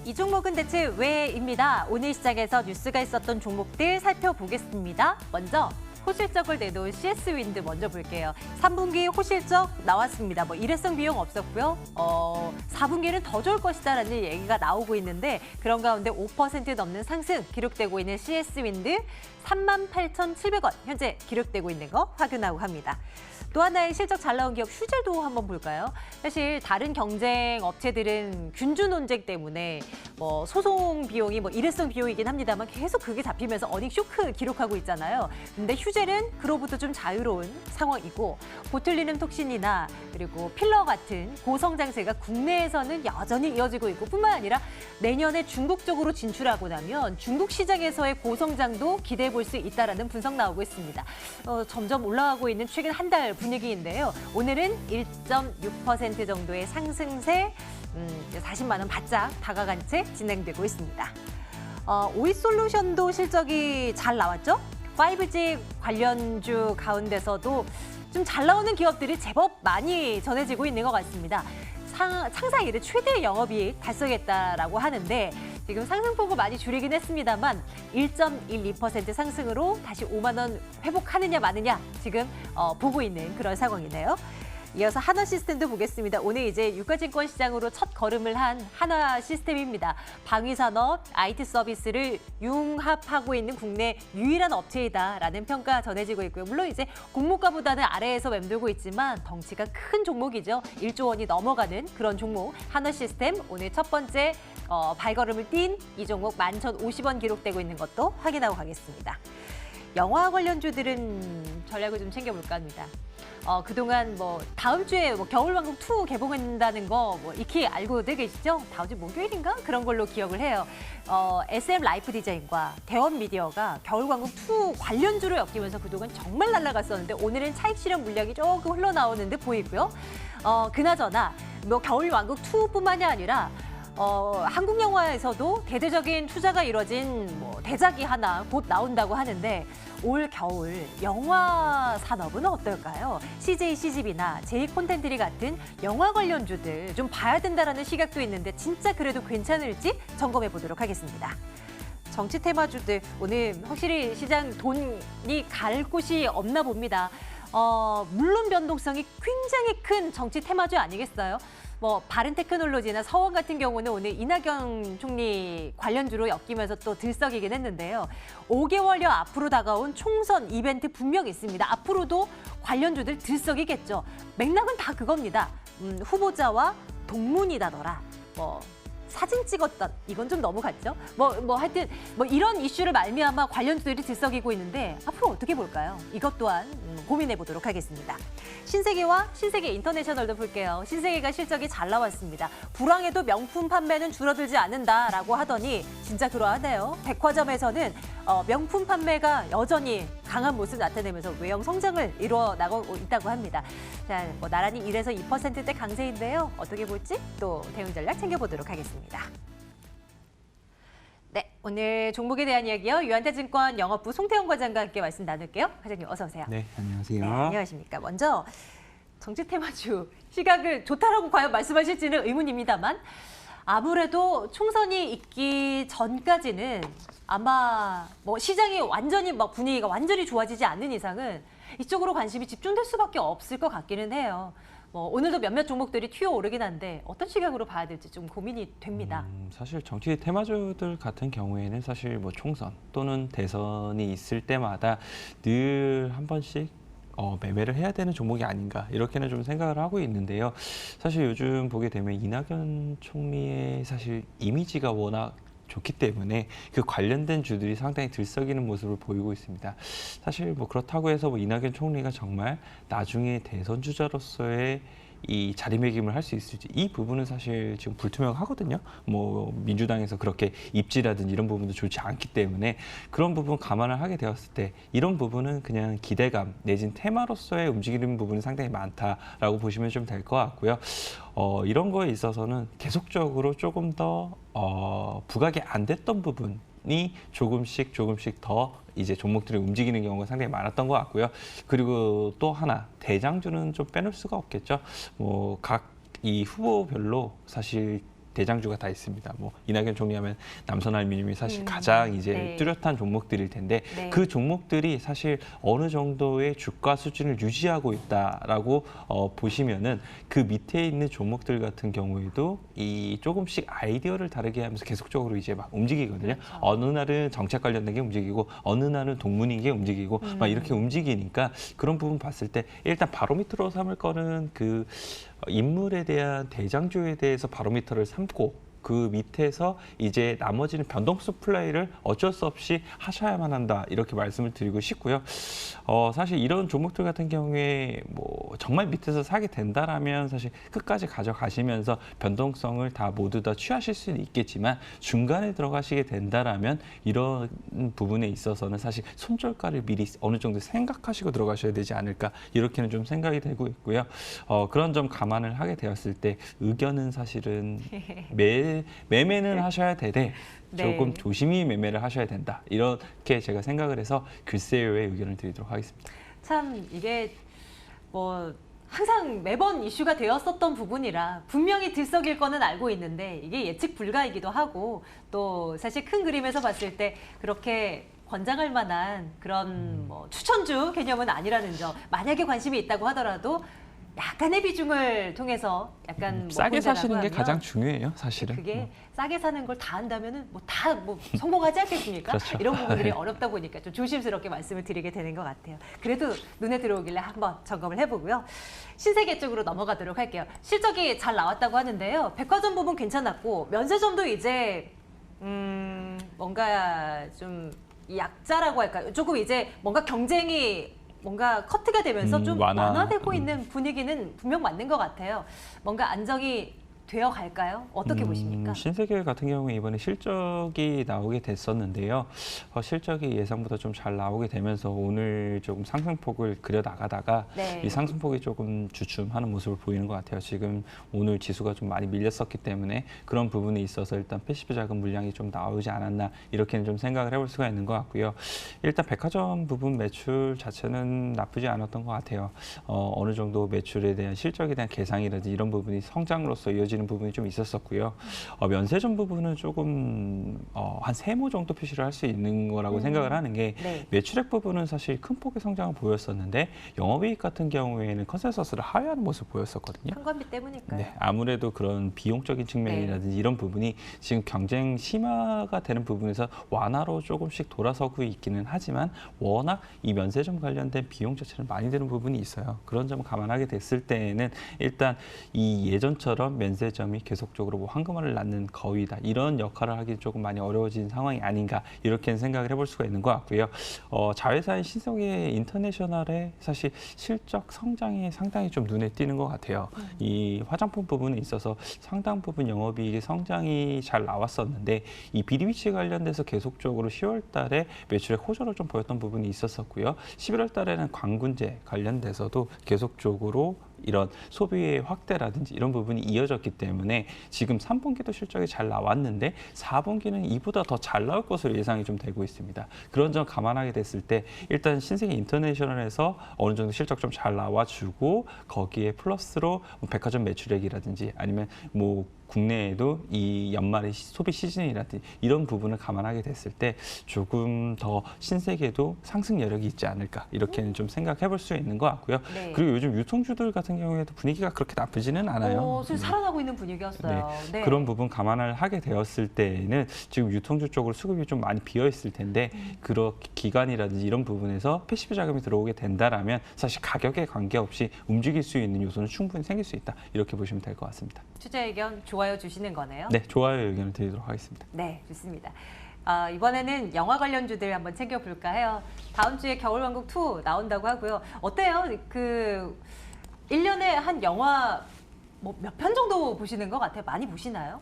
이 종목은 대체 왜입니다. 오늘 시장에서 뉴스가 있었던 종목들 살펴보겠습니다. 먼저 호실적을 내놓은 CS윈드 먼저 볼게요. 3분기 호실적 나왔습니다. 일회성 비용 없었고요. 4분기는 더 좋을 것이다라는 얘기가 나오고 있는데 그런 가운데 5% 넘는 상승 기록되고 있는 CS윈드 38,700원 현재 기록되고 있는 거 확인하고 합니다. 또 하나의 실적 잘 나온 기업 휴젤도 한번 볼까요? 사실 다른 경쟁 업체들은 균주 논쟁 때문에 소송 비용이 일회성 비용이긴 합니다만 계속 그게 잡히면서 어닝 쇼크 기록하고 있잖아요. 근데 휴젤은 그로부터 좀 자유로운 상황이고 보툴리눔 톡신이나 그리고 필러 같은 고성장세가 국내에서는 여전히 이어지고 있고 뿐만 아니라 내년에 중국 쪽으로 진출하고 나면 중국 시장에서의 고성장도 기대해 볼 수 있다라는 분석 나오고 있습니다. 점점 올라가고 있는 최근 한 달 분위기인데요. 오늘은 1.6% 정도의 상승세 40만 원 바짝 다가간 채 진행되고 있습니다. 오이솔루션도 실적이 잘 나왔죠? 5G 관련주 가운데서도 좀 잘 나오는 기업들이 제법 많이 전해지고 있는 것 같습니다. 창사 이래 최대 영업이익 달성했다라고 하는데 지금 상승폭을 많이 줄이긴 했습니다만 1.12% 상승으로 다시 5만 원 회복하느냐 마느냐 지금 보고 있는 그런 상황이네요. 이어서 한화시스템도 보겠습니다. 오늘 이제 유가증권 시장으로 첫 걸음을 한 한화시스템입니다. 방위산업, IT 서비스를 융합하고 있는 국내 유일한 업체이다라는 평가 전해지고 있고요. 물론 이제 공모가보다는 아래에서 맴돌고 있지만 덩치가 큰 종목이죠. 1조 원이 넘어가는 그런 종목 한화시스템 오늘 첫 번째 발걸음을 띈 이 종목 11,050원 기록되고 있는 것도 확인하고 가겠습니다. 영화 관련주들은 전략을 좀 챙겨볼까 합니다. 그동안 다음 주에 겨울왕국 2 개봉한다는 거 익히 알고들 계시죠? 다음 주 목요일인가? 그런 걸로 기억을 해요. SM 라이프 디자인과 대원 미디어가 겨울왕국 2 관련주로 엮이면서 그동안 정말 날아갔었는데 오늘은 차익 실현 물량이 조금 흘러나오는 듯 보이고요. 그나저나 겨울왕국 2뿐만이 아니라 한국 영화에서도 대대적인 투자가 이뤄진 대작이 하나 곧 나온다고 하는데 올 겨울 영화 산업은 어떨까요? CJ CGV나 제이콘텐트리 같은 영화 관련주들 좀 봐야 된다라는 시각도 있는데 진짜 그래도 괜찮을지 점검해 보도록 하겠습니다. 정치 테마주들 오늘 확실히 시장 돈이 갈 곳이 없나 봅니다. 물론 변동성이 굉장히 큰 정치 테마주 아니겠어요? 바른테크놀로지나 서원 같은 경우는 오늘 이낙연 총리 관련주로 엮이면서 또 들썩이긴 했는데요. 5개월여 앞으로 다가온 총선 이벤트 분명 있습니다. 앞으로도 관련주들 들썩이겠죠. 맥락은 다 그겁니다. 후보자와 동문이다더라. 사진 찍었던 이건 좀 넘어갔죠. 하여튼 이런 이슈를 말미암아 관련주들이 들썩이고 있는데 앞으로 어떻게 볼까요? 이것 또한 고민해 보도록 하겠습니다. 신세계와 신세계 인터내셔널도 볼게요. 신세계가 실적이 잘 나왔습니다. 불황에도 명품 판매는 줄어들지 않는다라고 하더니 진짜 그러하네요. 백화점에서는 명품 판매가 여전히 강한 모습 나타내면서 외형 성장을 이루어나가고 있다고 합니다. 자, 나란히 1에서 2%대 강세인데요. 어떻게 볼지 또 대응 전략 챙겨보도록 하겠습니다. 네, 오늘 종목에 대한 이야기요. 유한태증권 영업부 송태영 과장과 함께 말씀 나눌게요. 과장님 어서 오세요. 네, 안녕하세요. 네, 안녕하십니까. 먼저 정치 테마주 시각을 좋다라고 과연 말씀하실지는 의문입니다만 아무래도 총선이 있기 전까지는 아마 시장이 완전히 분위기가 완전히 좋아지지 않는 이상은 이쪽으로 관심이 집중될 수밖에 없을 것 같기는 해요. 오늘도 몇몇 종목들이 튀어오르긴 한데 어떤 시각으로 봐야 될지 좀 고민이 됩니다. 사실 정치 테마주들 같은 경우에는 사실 총선 또는 대선이 있을 때마다 늘 한 번씩 매매를 해야 되는 종목이 아닌가 이렇게는 좀 생각을 하고 있는데요. 사실 요즘 보게 되면 이낙연 총리의 사실 이미지가 워낙 좋기 때문에 그 관련된 주들이 상당히 들썩이는 모습을 보이고 있습니다. 사실 그렇다고 해서 이낙연 총리가 정말 나중에 대선 주자로서의 이 자리매김을 할 수 있을지 이 부분은 사실 지금 불투명하거든요. 민주당에서 그렇게 입지라든지 이런 부분도 좋지 않기 때문에 그런 부분 감안을 하게 되었을 때 이런 부분은 그냥 기대감 내진 테마로서의 움직이는 부분이 상당히 많다라고 보시면 좀 될 것 같고요. 이런 거에 있어서는 계속적으로 조금 더 부각이 안 됐던 부분이 조금씩 더 이제 종목들이 움직이는 경우가 상당히 많았던 것 같고요. 그리고 또 하나 대장주는 좀 빼놓을 수가 없겠죠. 각 이 후보별로 사실 대장주가 다 있습니다. 뭐 이낙연 총리하면 남선알루미늄이 사실 가장 이제 네. 뚜렷한 종목들일 텐데 네. 그 종목들이 사실 어느 정도의 주가 수준을 유지하고 있다라고 보시면은 그 밑에 있는 종목들 같은 경우에도 이 조금씩 아이디어를 다르게 하면서 계속적으로 이제 막 움직이거든요. 그렇죠. 어느 날은 정책 관련된 게 움직이고 어느 날은 동문인 게 움직이고 막 이렇게 움직이니까 그런 부분 봤을 때 일단 바로미터로 삼을 거는 그 인물에 대한 대장주에 대해서 바로미터를 삼고 그 밑에서 이제 나머지는 변동성 플레이를 어쩔 수 없이 하셔야만 한다 이렇게 말씀을 드리고 싶고요. 사실 이런 종목들 같은 경우에 뭐 정말 밑에서 사게 된다라면 사실 끝까지 가져가시면서 변동성을 다 모두 다 취하실 수는 있겠지만 중간에 들어가시게 된다라면 이런 부분에 있어서는 사실 손절가를 미리 어느 정도 생각하시고 들어가셔야 되지 않을까 이렇게는 좀 생각이 되고 있고요. 그런 점 감안을 하게 되었을 때 의견은 사실은 매매는 하셔야 되되 조금 네. 조심히 매매를 하셔야 된다. 이렇게 제가 생각을 해서 글쎄요의 의견을 드리도록 하겠습니다. 참 이게 뭐 항상 매번 이슈가 되었었던 부분이라 분명히 들썩일 거는 알고 있는데 이게 예측 불가이기도 하고 또 사실 큰 그림에서 봤을 때 그렇게 권장할 만한 그런 뭐 추천주 개념은 아니라는 점. 만약에 관심이 있다고 하더라도 약간의 비중을 통해서 약간 뭐 싸게 본다라고 사시는 게 하면 가장 중요해요, 사실은. 그게 싸게 사는 걸 다 한다면은 뭐 다 뭐 성공하지 않겠습니까? 그렇죠. 이런 부분들이 어렵다 보니까 좀 조심스럽게 말씀을 드리게 되는 것 같아요. 그래도 눈에 들어오길래 한번 점검을 해보고요. 신세계 쪽으로 넘어가도록 할게요. 실적이 잘 나왔다고 하는데요. 백화점 부분 괜찮았고 면세점도 이제 뭔가 좀 약자라고 할까요? 조금 이제 뭔가 경쟁이 뭔가 커트가 되면서 좀 완화되고 있는 분위기는 분명 맞는 것 같아요. 뭔가 안정이 되어 갈까요? 어떻게 보십니까? 신세계 같은 경우에 이번에 실적이 나오게 됐었는데요. 실적이 예상보다 좀 잘 나오게 되면서 오늘 조금 상승폭을 그려 나가다가 네. 이 상승폭이 조금 주춤하는 모습을 보이는 것 같아요. 지금 오늘 지수가 좀 많이 밀렸었기 때문에 그런 부분에 있어서 일단 패시브 자금 물량이 좀 나오지 않았나 이렇게는 좀 생각을 해볼 수가 있는 것 같고요. 일단 백화점 부분 매출 자체는 나쁘지 않았던 것 같아요. 어느 정도 매출에 대한 실적에 대한 계상이라든지 이런 부분이 성장으로서 이어지는 부분이 좀 있었었고요. 면세점 부분은 조금 한 세모 정도 표시를 할 수 있는 거라고 생각을 하는 게 네. 매출액 부분은 사실 큰 폭의 성장을 보였었는데 영업이익 같은 경우에는 컨센서스를 하회하는 모습을 보였었거든요. 판관비 때문일까요? 네, 아무래도 그런 비용적인 측면이라든지 이런 부분이 지금 경쟁 심화가 되는 부분에서 완화로 조금씩 돌아서고 있기는 하지만 워낙 이 면세점 관련된 비용 자체는 많이 드는 부분이 있어요. 그런 점을 감안하게 됐을 때에는 일단 이 예전처럼 면세점이 계속적으로 뭐 황금알을 낳는 거위다 이런 역할을 하기 조금 많이 어려워진 상황이 아닌가 이렇게 생각을 해볼 수가 있는 것 같고요. 자회사인 신성의 인터내셔널의 사실 실적 성장이 상당히 좀 눈에 띄는 것 같아요. 이 화장품 부분에 있어서 상당 부분 영업이익의 성장이 잘 나왔었는데 이 비디비치 관련돼서 계속적으로 10월 달에 매출에 호조를 좀 보였던 부분이 있었었고요. 11월 달에는 광군제 관련돼서도 계속적으로 이런 소비의 확대라든지 이런 부분이 이어졌기 때문에 지금 3분기도 실적이 잘 나왔는데 4분기는 이보다 더 잘 나올 것으로 예상이 좀 되고 있습니다. 그런 점 감안하게 됐을 때 일단 신세계 인터내셔널에서 어느 정도 실적 좀 잘 나와주고 거기에 플러스로 뭐 백화점 매출액이라든지 아니면 뭐 국내에도 이 연말의 소비 시즌이라든지 이런 부분을 감안하게 됐을 때 조금 더 신세계도 상승 여력이 있지 않을까 이렇게는 좀 생각해 볼 수 있는 것 같고요. 네. 그리고 요즘 유통주들 같은 경우에도 분위기가 그렇게 나쁘지는 않아요. 좀 살아나고 있는 분위기였어요. 네. 그런 부분 감안을 하게 되었을 때에는 지금 유통주 쪽으로 수급이 좀 많이 비어 있을 텐데 그렇게 기간이라든지 이런 부분에서 패시브 자금이 들어오게 된다라면 사실 가격에 관계없이 움직일 수 있는 요소는 충분히 생길 수 있다 이렇게 보시면 될 것 같습니다. 투자 의견 좋아요 주시는 거네요. 네, 좋아요 의견을 드리도록 하겠습니다. 네, 좋습니다. 이번에는 영화 관련주들 한번 챙겨볼까 해요. 다음 주에 겨울왕국 2 나온다고 하고요. 어때요? 1년에 한 영화 뭐 몇 편 정도 보시는 것 같아요? 많이 보시나요?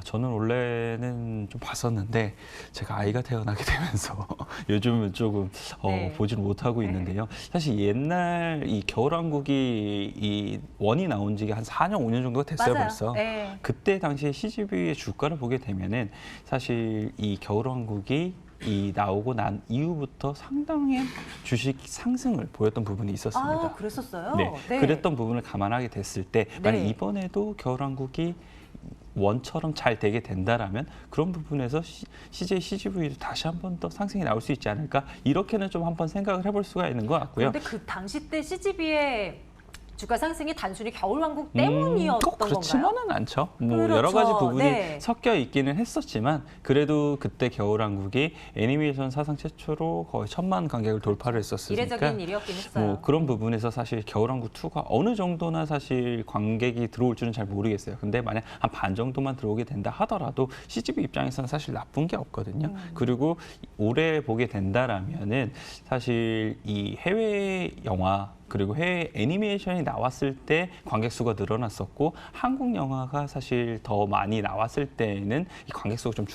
저는 원래는 좀 봤었는데 제가 아이가 태어나게 되면서 요즘은 조금 네. 보지를 못하고 있는데요. 사실 옛날 이 겨울왕국이 이 원이 나온 지가 한 4년, 5년 정도가 됐어요, 맞아요. 벌써. 네. 그때 당시에 CGV의 주가를 보게 되면은 사실 이 겨울왕국이 이 나오고 난 이후부터 상당히 주식 상승을 보였던 부분이 있었습니다. 그랬었어요? 네, 네. 그랬던 부분을 감안하게 됐을 때 만약 네. 이번에도 겨울왕국이 원처럼 잘 되게 된다라면 그런 부분에서 CJ, CGV도 다시 한 번 더 상승이 나올 수 있지 않을까 이렇게는 좀 한번 생각을 해볼 수가 있는 것 같고요. 그런데 그 당시 때 CGV의 주가 상승이 단순히 겨울왕국 때문이었던 꼭 그렇지만은 건가요? 않죠. 뭐 그렇죠. 여러 가지 부분이 네. 섞여 있기는 했었지만 그래도 그때 겨울왕국이 애니메이션 사상 최초로 거의 1,000만 관객을 돌파를 했었으니까 이례적인 일이었긴 했어요. 뭐 그런 부분에서 사실 겨울왕국 2가 어느 정도나 사실 관객이 들어올 줄은 잘 모르겠어요. 근데 만약 한 반 정도만 들어오게 된다 하더라도 CGV 입장에서는 사실 나쁜 게 없거든요. 그리고 올해 보게 된다라면은 사실 이 해외 영화 그리고 해외 애니메이션이 나왔을 때 관객 수가 늘어났었고 한국 영화가 사실 더 많이 나왔을 때에는 이 관객 수가 좀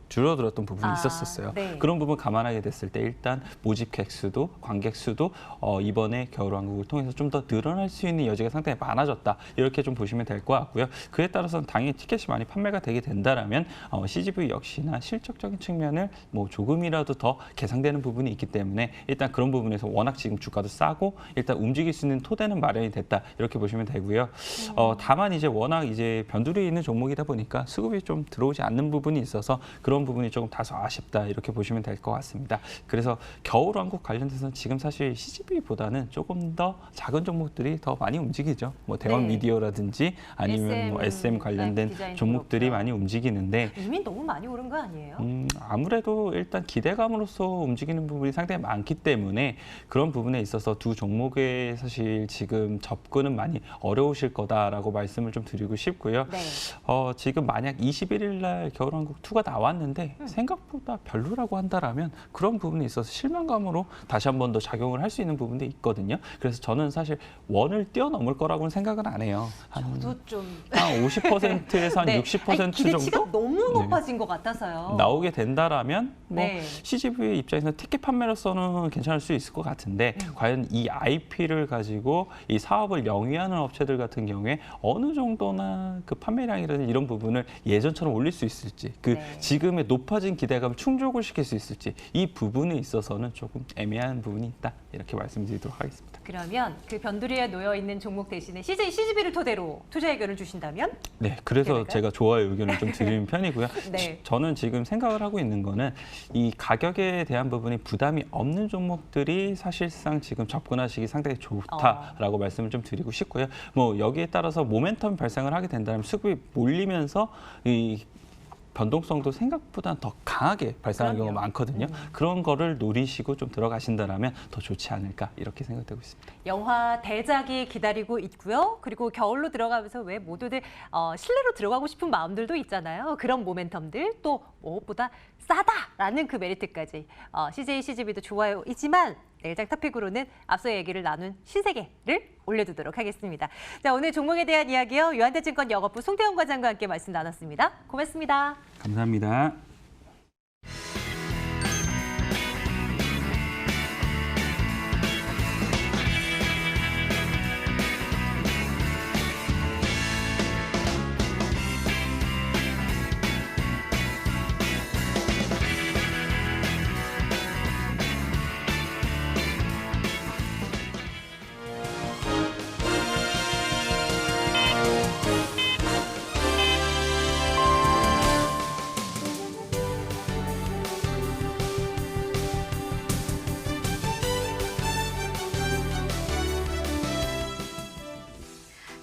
줄어들었던 부분이 있었어요. 네. 그런 부분 감안하게 됐을 때 일단 모집객 수도 관객 수도 이번에 겨울왕국을 통해서 좀 더 늘어날 수 있는 여지가 상당히 많아졌다. 이렇게 좀 보시면 될 것 같고요. 그에 따라서는 당연히 티켓이 많이 판매가 되게 된다라면 CGV 역시나 실적적인 측면을 뭐 조금이라도 더 개선되는 부분이 있기 때문에 일단 그런 부분에서 워낙 지금 주가도 싸고 일단 움직일 수 있는 토대는 마련이 됐다 이렇게 보시면 되고요. 다만 이제 워낙 이제 변두리에 있는 종목이다 보니까 수급이 좀 들어오지 않는 부분이 있어서 그런 부분이 조금 다소 아쉽다 이렇게 보시면 될 것 같습니다. 그래서 겨울왕국 관련돼서는 지금 사실 CGV보다는 조금 더 작은 종목들이 더 많이 움직이죠. 뭐 대왕 네. 미디어라든지 아니면 뭐 SM 관련된 디자인 종목들이 그렇고요. 많이 움직이는데 이미 너무 많이 오른 거 아니에요? 아무래도 일단 기대감으로서 움직이는 부분이 상당히 많기 때문에 그런 부분에 있어서 두 종목의 사실 지금 접근은 많이 어려우실 거다라고 말씀을 좀 드리고 싶고요. 네. 지금 만약 21일 날 겨울왕국 2가 나왔는데 생각보다 별로라고 한다라면 그런 부분에 있어서 실망감으로 다시 한 번 더 작용을 할 수 있는 부분도 있거든요. 그래서 저는 사실 원을 뛰어넘을 거라고는 생각은 안 해요. 저도 좀 한 50%에서 한 네. 60% 아니, 기대치가 정도 너무 높아진 것 같아서요. 나오게 된다라면 뭐 네. CGV 입장에서 티켓 판매로서는 괜찮을 수 있을 것 같은데 과연 이 IP를 가지고 이 사업을 영위하는 업체들 같은 경우에 어느 정도나 그 판매량이라든지 이런 부분을 예전처럼 올릴 수 있을지 그 네. 지금의 높아진 기대감을 충족을 시킬 수 있을지 이 부분에 있어서는 조금 애매한 부분이 있다 이렇게 말씀드리도록 하겠습니다. 그러면 그 변두리에 놓여 있는 종목 대신에 CJ, CGV를 토대로 투자 의견을 주신다면? 네, 그래서 될까요? 제가 좋아요 의견을 좀 드리는 편이고요. 네. 저는 지금 생각을 하고 있는 거는 이 가격에 대한 부분이 부담이 없는 종목들이 사실상 지금 접근하시기 상당히 좋다라고 말씀을 좀 드리고 싶고요. 뭐 여기에 따라서 모멘텀 발생을 하게 된다면 수급이 몰리면서 이 변동성도 생각보다 더 강하게 발생하는 그럼요. 경우가 많거든요. 그런 거를 노리시고 좀 들어가신다라면 더 좋지 않을까 이렇게 생각되고 있습니다. 영화 대작이 기다리고 있고요. 그리고 겨울로 들어가면서 왜 모두들 실내로 들어가고 싶은 마음들도 있잖아요. 그런 모멘텀들 또 무엇보다 싸다라는 그 메리트까지 CJ, CGV도 좋아요이지만 내일장 토픽으로는 앞서 얘기를 나눈 신세계를 올려두도록 하겠습니다. 자, 오늘 종목에 대한 이야기요. 유한대증권 영업부 송태영 과장과 함께 말씀 나눴습니다. 고맙습니다. 감사합니다.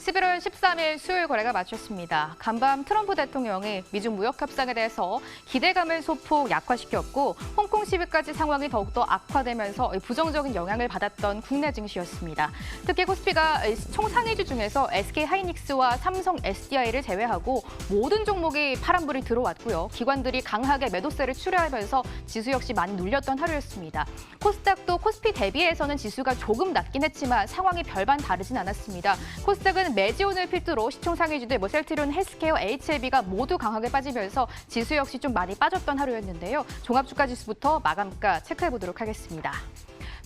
(11월 13일) 수요일 거래가 마쳤습니다. 간밤 트럼프 대통령이 미중 무역 협상에 대해서 기대감을 소폭 약화시켰고 홍콩 시위까지 상황이 더욱더 악화되면서 부정적인 영향을 받았던 국내 증시였습니다. 특히 코스피가 총 상위주 중에서 SK하이닉스와 삼성 SDI를 제외하고 모든 종목이 파란불이 들어왔고요. 기관들이 강하게 매도세를 출하하면서 지수 역시 많이 눌렸던 하루였습니다. 코스닥도 코스피 대비해서는 지수가 조금 낮긴 했지만 상황이 별반 다르진 않았습니다. 코스닥은 매지온을 필두로 시총 상위주들 셀트리온, 헬스케어, HLB가 모두 강하게 빠지면서 지수 역시 좀 많이 빠졌던 하루였는데요. 종합주가 지수부터 마감가 체크해 보도록 하겠습니다.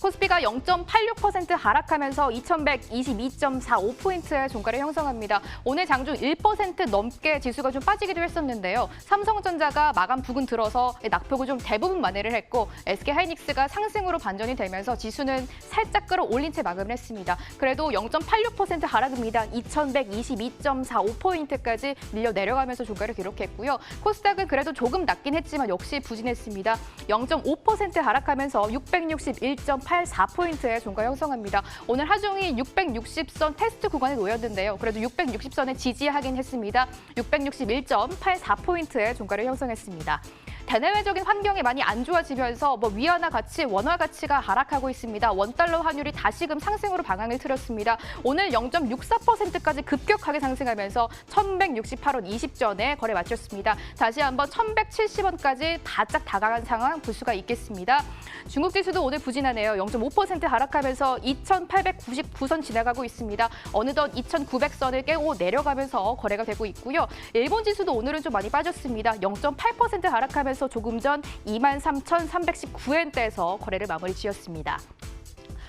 코스피가 0.86% 하락하면서 2122.45포인트의 종가를 형성합니다. 오늘 장중 1% 넘게 지수가 좀 빠지기도 했었는데요. 삼성전자가 마감 부근 들어서 낙폭을 좀 대부분 만회를 했고 SK하이닉스가 상승으로 반전이 되면서 지수는 살짝 끌어올린 채 마감을 했습니다. 그래도 0.86% 하락입니다. 2122.45포인트까지 밀려 내려가면서 종가를 기록했고요. 코스닥은 그래도 조금 낮긴 했지만 역시 부진했습니다. 0.5% 하락하면서 661.84포인트의 종가 형성합니다. 오늘 하중이 660선 테스트 구간에 놓였는데요. 그래도 660선에 지지하긴 했습니다. 661.84포인트의 종가를 형성했습니다. 대내외적인 환경이 많이 안 좋아지면서 위안화 가치, 원화 가치가 하락하고 있습니다. 원달러 환율이 다시금 상승으로 방향을 틀었습니다. 오늘 0.64%까지 급격하게 상승하면서 1,168원 20전에 거래 마쳤습니다. 다시 한번 1,170원까지 바짝 다가간 상황 볼 수가 있겠습니다. 중국 지수도 오늘 부진하네요. 0.5% 하락하면서 2,899선 지나가고 있습니다. 어느덧 2,900선을 깨고 내려가면서 거래가 되고 있고요. 일본 지수도 오늘은 좀 많이 빠졌습니다. 0.8% 하락하면서 조금 전 23,319엔대에서 거래를 마무리 지었습니다.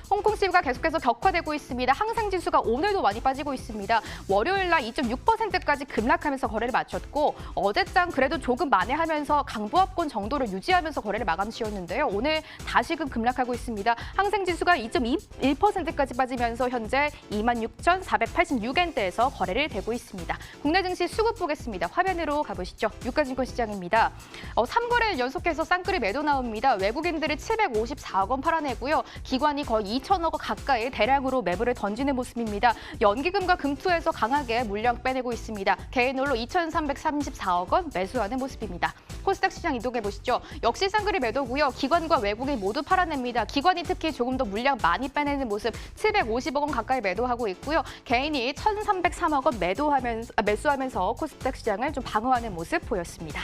홍콩 시브가 계속해서 격화되고 있습니다. 항상지수가 오늘도 많이 빠지고 있습니다. 월요일 날 2.6%까지 급락하면서 거래를 마쳤고 어제장 그래도 조금 만회하면서 강보합권 정도를 유지하면서 거래를 마감 지었는데요. 오늘 다시금 급락하고 있습니다. 항생지수가 2.21%까지 빠지면서 현재 26,486엔대에서 거래를 되고 있습니다. 국내 증시 수급 보겠습니다. 화면으로 가보시죠. 유가증권 시장입니다. 3거래일 연속해서 쌍끌이 매도 나옵니다. 외국인들이 754억 원 팔아내고요. 기관이 거의 2천억 원 가까이 대량으로 매물을 던지는 모습입니다. 연기금과 금투에서 강하게 물량 빼내고 있습니다. 개인홀로 2,334억 원 매수하는 모습입니다. 코스닥 시장 이동해보시죠. 역시 쌍끌이 매도고요. 기관과 외국인 모두 팔아냅니다. 기관이 특히 조금 더 물량 많이 빼내는 모습 750억 원 가까이 매도하고 있고요. 개인이 1,303억 원 매수하면서 코스닥 시장을 좀 방어하는 모습 보였습니다.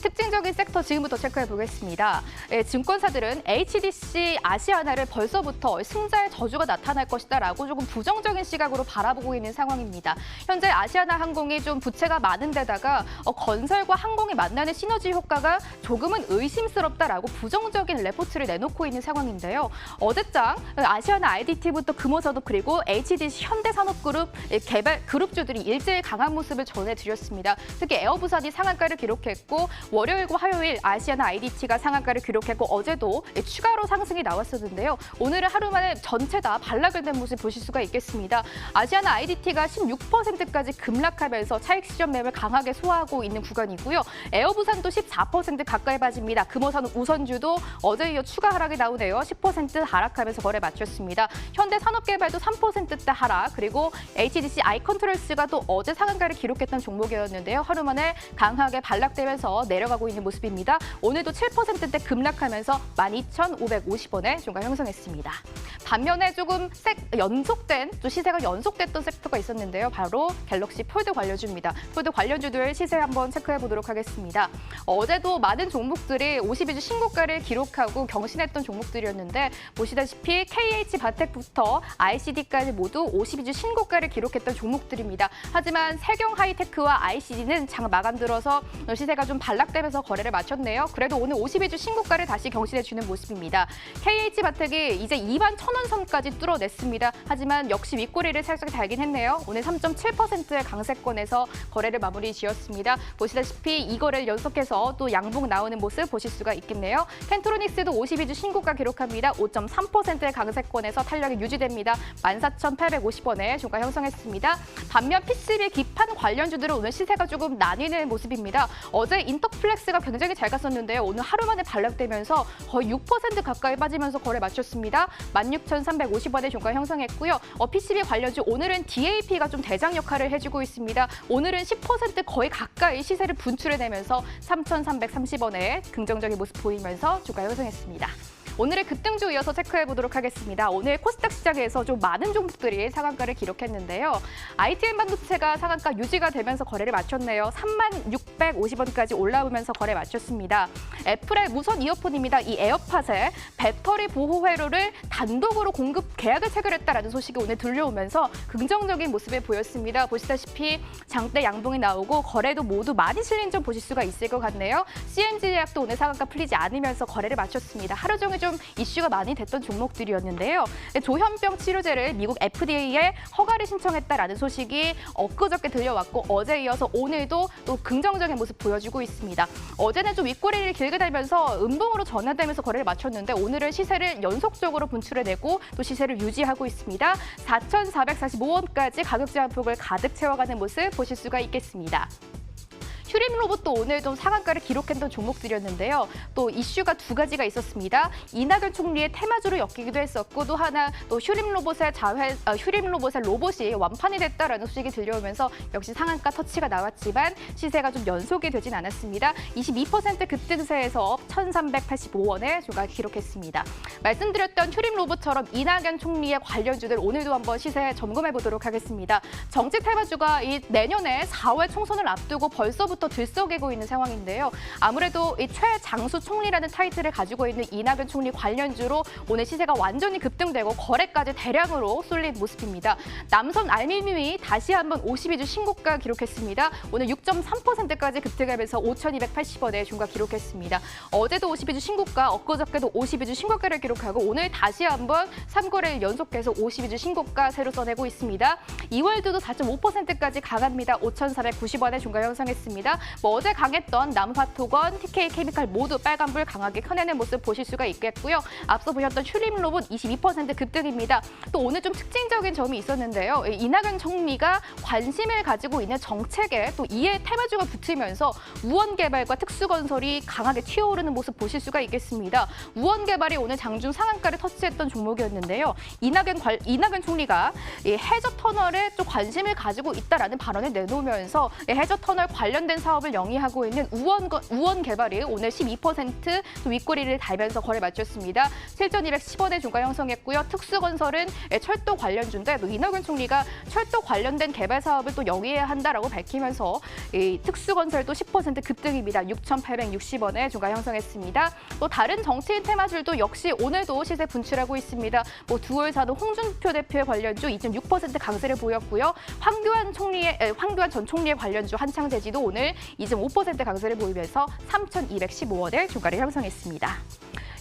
특징적인 섹터 지금부터 체크해 보겠습니다. 증권사들은 HDC 아시아나를 벌써부터 승자의 저주가 나타날 것이다라고 조금 부정적인 시각으로 바라보고 있는 상황입니다. 현재 아시아나 항공이 좀 부채가 많은 데다가 건설과 항공이 만나는 시너지 효과가 조금은 의심스럽다라고 부정적인 레포트를 내놓고 있는 상황인데요. 어제장 아시아나 IDT부터 금호산업 그리고 HDC 현대산업그룹 개발 그룹주들이 일제히 강한 모습을 전해드렸습니다. 특히 에어부산이 상한가를 기록했고 월요일과 화요일 아시아나 IDT가 상한가를 기록했고 어제도 추가로 상승이 나왔었는데요. 오늘은 하루 만에 전체 다 반락을 된 모습 보실 수가 있겠습니다. 아시아나 IDT가 16%까지 급락하면서 차익 실현 매물 강하게 소화하고 있는 구간이고요. 에어부산도 14% 가까이 빠집니다. 금호산업 우선주도 어제 이어 추가 하락이 나오네요. 10% 하락하면서 거래 마쳤습니다. 현대산업개발도 3%대 하락, 그리고 HDC 아이컨트롤스가 또 어제 상한가를 기록했던 종목이었는데요. 하루 만에 강하게 반락되면서 내려가고 있는 모습입니다. 오늘도 7%대 급락하면서 12,550원에 종가 형성했습니다. 반면에 조금 연속된, 또 시세가 연속됐던 섹터가 있었는데요. 바로 갤럭시 폴드 관련주입니다. 폴드 관련주들 시세 한번 체크해 보도록 하겠습니다. 어제도 많은 종목들이 52주 신고가를 기록하고 경신했던 종목들이었는데 보시다시피 KH바텍부터 ICD까지 모두 52주 신고가를 기록했던 종목들입니다. 하지만 세경하이테크와 ICD는 장 마감 들어서 시세가 좀 반락되면서 거래를 마쳤네요. 그래도 오늘 52주 신고가를 다시 경신해주는 모습입니다. KH바텍이 이제 21,000원 선까지 뚫어냈습니다. 하지만 역시 윗꼬리를 살짝 달긴 했네요. 오늘 3.7%의 강세권에서 거래를 마무리 지었습니다. 보시다시피 이 거래를 연속해서 또 양봉 나오는 모습 보실 수가 있겠네요. 펜트로닉스도 52주 신고가 기록합니다. 5.3%의 강세권에서 탄력이 유지됩니다. 14,850원에 종가 형성했습니다. 반면 PCB 기판 관련주들은 오늘 시세가 조금 나뉘는 모습입니다. 어제 인터플렉스가 굉장히 잘 갔었는데요. 오늘 하루 만에 반락되면서 거의 6% 가까이 빠지면서 거래 마쳤습니다. 16,350원에 종가 형성했고요. PCB 관련주 오늘은 DAP가 좀 대장 역할을 해주고 있습니다. 오늘은 10% 거의 가까이 시세를 분출해내면서 3,330원에 긍정적인 모습 보이면서 주가 형성했습니다. 오늘의 급등주 이어서 체크해 보도록 하겠습니다. 오늘 코스닥 시장에서 좀 많은 종목들이 상한가를 기록했는데요. ITM 반도체가 상한가 유지가 되면서 거래를 마쳤네요. 3650원까지 올라오면서 거래 마쳤습니다. 애플의 무선 이어폰입니다. 이 에어팟에 배터리 보호 회로를 단독으로 공급 계약을 체결했다라는 소식이 오늘 들려오면서 긍정적인 모습을 보였습니다. 보시다시피 장대 양봉이 나오고 거래도 모두 많이 실린 점 보실 수가 있을 것 같네요. CNG제약도 오늘 상한가 풀리지 않으면서 거래를 마쳤습니다. 하루 종일 좀 이슈가 많이 됐던 종목들이었는데요. 조현병 치료제를 미국 FDA에 허가를 신청했다라는 소식이 엊그저께 들려왔고 어제 이어서 오늘도 또 긍정적인 모습 보여주고 있습니다. 어제는 좀 윗꼬리를 길게 달면서 음봉으로 전환되면서 거래를 마쳤는데 오늘은 시세를 연속적으로 분출해내고 또 시세를 유지하고 있습니다. 4,445원까지 가격 제한폭을 가득 채워가는 모습 보실 수가 있겠습니다. 휴림 로봇도 오늘 좀 상한가를 기록했던 종목들이었는데요. 또 이슈가 두 가지가 있었습니다. 이낙연 총리의 테마주로 엮이기도 했었고 또 하나 또 휴림 로봇의 로봇이 완판이 됐다라는 소식이 들려오면서 역시 상한가 터치가 나왔지만 시세가 좀 연속이 되진 않았습니다. 22% 급등세에서 1,385원에 주가 기록했습니다. 말씀드렸던 휴림 로봇처럼 이낙연 총리의 관련주들 오늘도 한번 시세 점검해 보도록 하겠습니다. 정치 테마주가 이 내년에 4월 총선을 앞두고 벌써부터 들썩이고 있는 상황인데요. 아무래도 이 최장수 총리라는 타이틀을 가지고 있는 이낙연 총리 관련주로 오늘 시세가 완전히 급등되고 거래까지 대량으로 쏠린 모습입니다. 남선 알루미늄이 다시 한번 52주 신고가 기록했습니다. 오늘 6.3%까지 급등하면서 5,280원에 중가 기록했습니다. 어제도 52주 신고가, 엊그저께도 52주 신고가를 기록하고 오늘 다시 한번 3거래일 연속해서 52주 신고가 새로 써내고 있습니다. 이월드도 4.5%까지 강합니다. 5,490원에 중가 형성했습니다. 어제 강했던 남화토건, TK케미칼 모두 빨간불 강하게 켜내는 모습 보실 수가 있겠고요. 앞서 보셨던 휴림 로봇 22% 급등입니다. 또 오늘 좀 특징적인 점이 있었는데요. 이낙연 총리가 관심을 가지고 있는 정책에 또 이에 테마주가 붙으면서 우원개발과 특수건설이 강하게 튀어오르는 모습 보실 수가 있겠습니다. 우원개발이 오늘 장중 상한가를 터치했던 종목이었는데요. 이낙연 총리가 해저터널에 좀 관심을 가지고 있다라는 발언을 내놓으면서 해저터널 관련된 사업을 영위하고 있는 우원개발이 오늘 12% 또 윗꼬리를 달면서 거래 마쳤습니다. 7,210원에 중가 형성했고요. 특수건설은 철도 관련주인데 또 이낙연 총리가 철도 관련된 개발 사업을 또 영위해야 한다라고 밝히면서 이 특수건설도 10% 급등입니다. 6,860원에 중가 형성했습니다. 또 다른 정치인 테마줄도 역시 오늘도 시세 분출하고 있습니다. 두월사도 홍준표 대표의 관련주 2.6% 강세를 보였고요. 황교안 전 총리의 관련주 한창제지도 오늘 2.5% 강세를 보이면서 3,215원을 주가를 형성했습니다.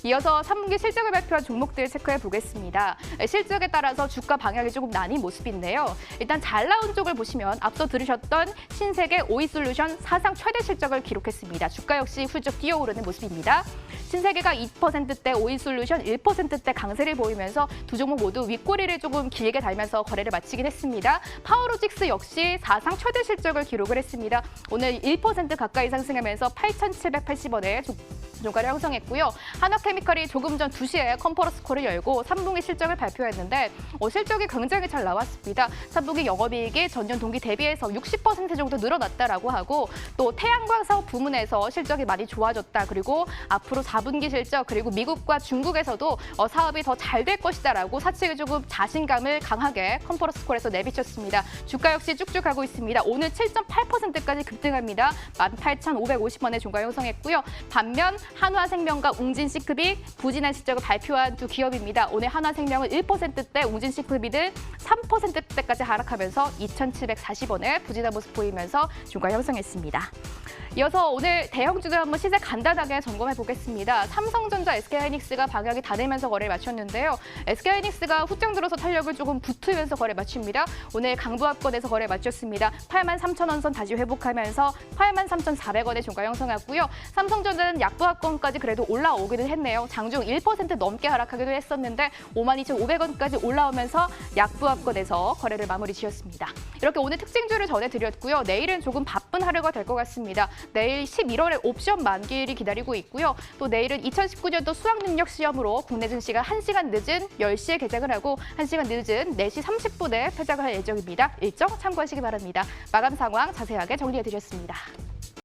이어서 3분기 실적을 발표한 종목들 체크해 보겠습니다. 실적에 따라서 주가 방향이 조금 나뉜 모습인데요. 일단 잘 나온 쪽을 보시면 앞서 들으셨던 신세계 오이솔루션 사상 최대 실적을 기록했습니다. 주가 역시 훌쩍 뛰어오르는 모습입니다. 신세계가 2%대, 오이솔루션 1%대 강세를 보이면서 두 종목 모두 윗꼬리를 조금 길게 달면서 거래를 마치긴 했습니다. 파워로직스 역시 사상 최대 실적을 기록을 했습니다. 오늘 1% 가까이 상승하면서 8,780원에 종가를 형성했고요. 한화케미칼이 조금 전 2시에 컨퍼런스 콜을 열고 3분기 실적을 발표했는데 실적이 굉장히 잘 나왔습니다. 3분기 영업이익이 전년 동기 대비해서 60% 정도 늘어났다라고 하고 또 태양광 사업 부문에서 실적이 많이 좋아졌다. 그리고 앞으로 4분기 실적 그리고 미국과 중국에서도 사업이 더 잘 될 것이다라고 사측이 조금 자신감을 강하게 컨퍼런스 콜에서 내비쳤습니다. 주가 역시 쭉쭉 가고 있습니다. 오늘 7.8%까지 급등합니다. 18,550원에 종가 형성했고요. 반면 한화생명과 웅진시크비 부진한 실적을 발표한 두 기업입니다. 오늘 한화생명은 1%대, 웅진시크비는 3%대까지 하락하면서 2,740원에 부진한 모습 보이면서 주가 형성했습니다. 이어서 오늘 대형주들 한번 시세 간단하게 점검해 보겠습니다. 삼성전자, SK하이닉스가 방향이 다르면서 거래를 마쳤는데요. SK하이닉스가 후정 들어서 탄력을 조금 붙으면서 거래 마칩니다. 오늘 강부합권에서 거래 마쳤습니다. 83,000원 선 다시 회복하면서 83,400원에 종가 형성하고요. 삼성전자는 약부합권까지 그래도 올라오기는 했네요. 장중 1% 넘게 하락하기도 했었는데 52,500원까지 올라오면서 약부합권에서 거래를 마무리 지었습니다. 이렇게 오늘 특징주를 전해드렸고요. 내일은 조금 바쁜 하루가 될 것 같습니다. 내일 11월에 옵션 만기일이 기다리고 있고요. 또 내일은 2019년도 수학능력 시험으로 국내 증시가 1시간 늦은 10시에 개장을 하고 1시간 늦은 4시 30분에 폐장을 할 예정입니다. 일정 참고하시기 바랍니다. 마감 상황 자세하게 정리해드렸습니다.